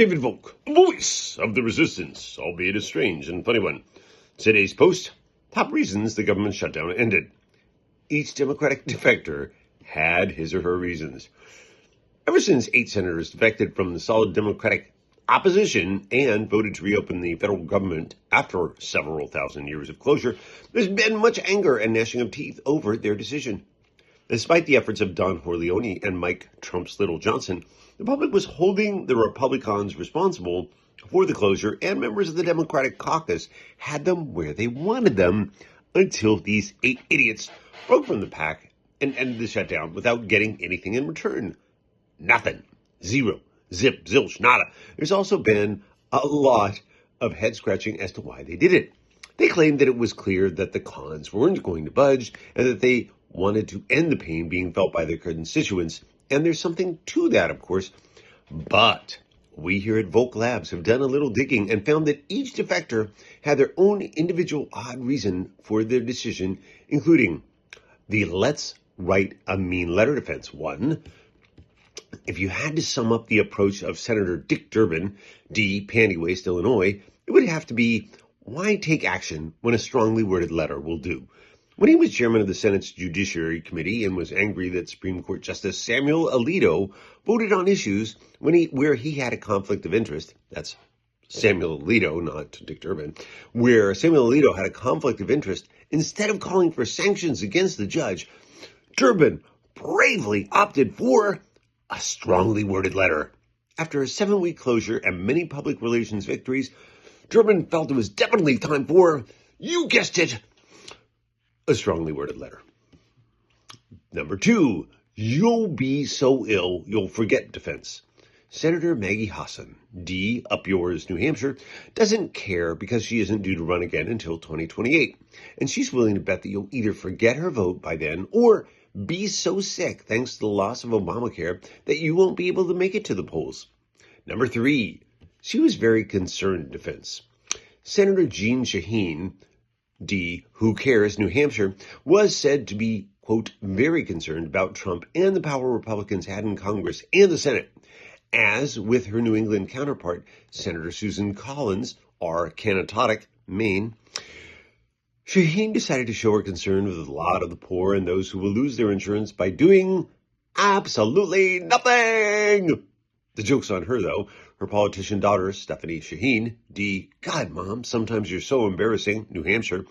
David Volk, voice of the resistance, albeit a strange and funny one. Today's post, top reasons the government shutdown ended. Each Democratic defector had his or her reasons. Ever since 8 senators defected from the solid Democratic opposition and voted to reopen the federal government after several thousand years of closure, there's been much anger and gnashing of teeth over their decision. Despite the efforts of Don Corleone and Mike Trump's Little Johnson, the public was holding the Republicans responsible for the closure, and members of the Democratic caucus had them where they wanted them until these 8 idiots broke from the pack and ended the shutdown without getting anything in return. Nothing. Zero. Zip. Zilch. Nada. There's also been a lot of head scratching as to why they did it. They claimed that it was clear that the cons weren't going to budge and that they wanted to end the pain being felt by their constituents. And there's something to that, of course. But we here at Volk Labs have done a little digging and found that each defector had their own individual odd reason for their decision, including the let's write a mean letter defense. One, if you had to sum up the approach of Senator Dick Durbin, D. Panty Waste, Illinois, it would have to be, why take action when a strongly worded letter will do? When he was chairman of the Senate's Judiciary Committee and was angry that Supreme Court Justice Samuel Alito voted on issues where he had a conflict of interest, that's Samuel Alito, not Dick Durbin, where Samuel Alito had a conflict of interest, instead of calling for sanctions against the judge, Durbin bravely opted for a strongly worded letter. After a 7-week closure and many public relations victories, Durbin felt it was definitely time for, you guessed it, a strongly worded letter. Number 2, you'll be so ill you'll forget defense. Senator Maggie Hassan, D. Up Yours, New Hampshire, doesn't care because she isn't due to run again until 2028. And she's willing to bet that you'll either forget her vote by then or be so sick thanks to the loss of Obamacare that you won't be able to make it to the polls. Number 3, she was very concerned defense. Senator Jeanne Shaheen, D. Who Cares, New Hampshire, was said to be, quote, very concerned about Trump and the power Republicans had in Congress and the Senate. As with her New England counterpart, Senator Susan Collins, R. Canatotic, Maine, Shaheen decided to show her concern with a lot of the poor and those who will lose their insurance by doing absolutely nothing. The joke's on her, though. Her politician daughter, Stephanie Shaheen, D. God, Mom, sometimes you're so embarrassing, New Hampshire,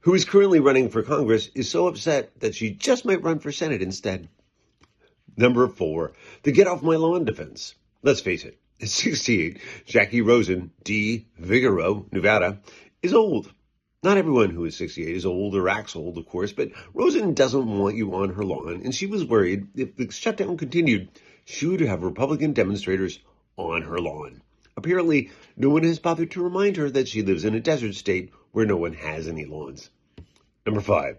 who is currently running for Congress, is so upset that she just might run for Senate instead. Number 4, the get off my lawn defense. Let's face it, at 68, Jackie Rosen, D. Figaro, Nevada, is old. Not everyone who is 68 is old or acts old, of course, but Rosen doesn't want you on her lawn, and she was worried if the shutdown continued, she would have Republican demonstrators on her lawn. Apparently, no one has bothered to remind her that she lives in a desert state where no one has any lawns. Number 5,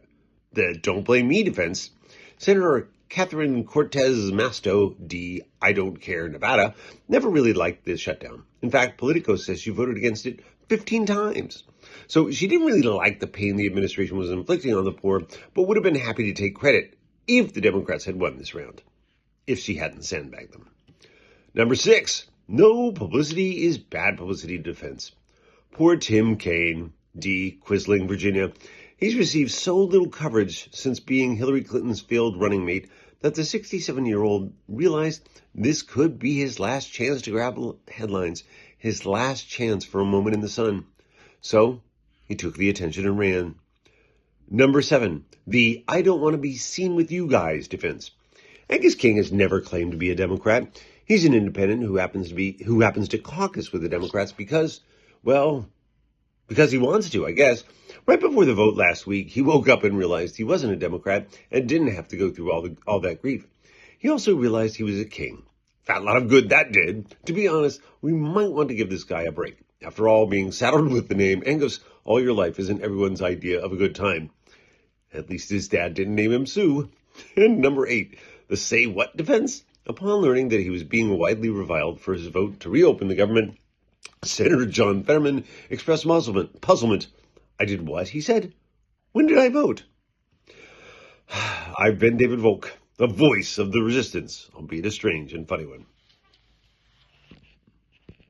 the don't blame me defense. Senator Catherine Cortez Masto, D. I Don't Care, Nevada, never really liked this shutdown. In fact, Politico says she voted against it 15 times. So she didn't really like the pain the administration was inflicting on the poor, but would have been happy to take credit if the Democrats had won this round, if she hadn't sandbagged them. Number 6, no publicity is bad publicity defense. Poor Tim Kaine, D. Quisling, Virginia. He's received so little coverage since being Hillary Clinton's failed running mate that the 67-year-old realized this could be his last chance to grab headlines, his last chance for a moment in the sun. So he took the attention and ran. Number 7, the I don't want to be seen with you guys defense. Angus King has never claimed to be a Democrat. He's an independent who happens to caucus with the Democrats because he wants to, I guess. Right before the vote last week, he woke up and realized he wasn't a Democrat and didn't have to go through all that grief. He also realized he was a king. Fat lot of good that did. To be honest, we might want to give this guy a break. After all, being saddled with the name Angus all your life isn't everyone's idea of a good time. At least his dad didn't name him Sue. And number 8, the say what defense. Upon learning that he was being widely reviled for his vote to reopen the government, Senator John Fetterman expressed puzzlement. I did what? He said. When did I vote? I've been David Volk, the voice of the resistance, albeit a strange and funny one.